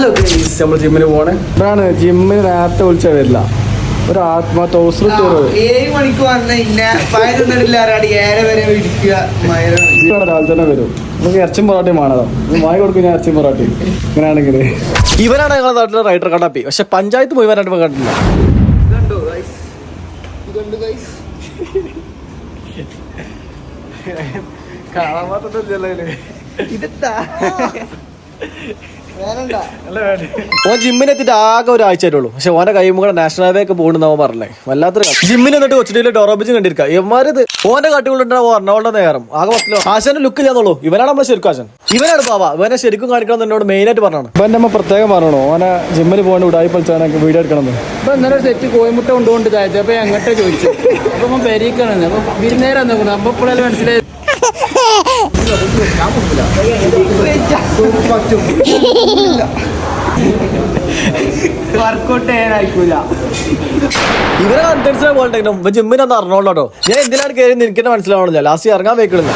Hello നമ്മൾ ജിമ്മിന് പോണേ. ഇതാണ് ജിമ്മിന് നേരത്തെ വിളിച്ചാൽ വരില്ല. ഒരു ആത്മഹത്യ 7 മണിക്ക് വന്ന രാവിലെ തന്നെ വരും. നമുക്ക് ഇറച്ചും പൊറാട്ടയും വേണതോ. വാങ്ങി കൊടുക്കും ഞാൻ ഇറച്ചും പൊറാട്ടയും. ഇങ്ങനെയാണെങ്കിൽ ഇവനാണ് ഞങ്ങളുടെ നാട്ടിലെ റൈഡർ കണ്ണാപ്പി. പക്ഷെ പഞ്ചായത്ത് മുഴുവനായിട്ട് കണ്ടില്ല. കാണാൻ മാത്രമല്ലേ ഇതെത്താ ഓൻ ജിമ്മിനെത്തിട്ട് ആകെ ഒരാഴ്ച ആയിട്ടുള്ളൂ. പക്ഷെ ഓന്റെ കൈമുകളെ നാഷണൽ ഹൈവേ ഒക്കെ പോകുന്നുണ്ടാവും പറഞ്ഞേ. വല്ലാത്തൊരു ജിമ്മിന് എന്നിട്ട് കൊച്ചിയിലെ ഡോറോബിച്ചും കണ്ടിരിക്കുക. എമാരത് ഓന്റെ കാട്ടുകൊണ്ടുണ്ടാവും എറണാകുളം നേരം ആകെ 10 ആശാന്റെ ലുക്ക് ഇല്ലാന്നുള്ളൂ. ഇവനാണ് നമ്മളെ ശരിക്കും ആശാൻ. ഇവനാണ് പാവ. ഇവനെ ശരിക്കും കാണിക്കണം എന്നോട് മെയിൻ ആയിട്ട് പറഞ്ഞാണ്. ഇപ്പൊ എന്റെ അമ്മ പ്രത്യേകം പറഞ്ഞോ ഓനെ ജിമ്മിന് പോകേണ്ട ഉടായി പളിച്ചാണ് വീഡിയോ എടുക്കണം. അപ്പൊ ഇന്നലെ തെറ്റ് കോയമുട്ട കൊണ്ടുകൊണ്ട് താഴ്ത്തി. അപ്പൊ എങ്ങോട്ടേ ചോദിച്ചു. അപ്പൊ പെരീക്കാണ്. അപ്പൊ വിരുന്നേരം അപ്പൊ ഇപ്പോഴല്ലേ മനസ്സിലായി. വർക്കൗട്ട് ചെയ്യാനായിക്കൂല. ഇവരെ കണ്ടൻസിനെ പോകണ്ടെങ്കിലും ഇപ്പൊ ജിമ്മിനൊന്നും അറിഞ്ഞോളൂ. ഞാൻ എന്തിനാണ് കയറി എനിക്ക് മനസ്സിലാവണില്ല. ലാസ്റ്റ് ഇറങ്ങാൻ വെക്കണില്ല.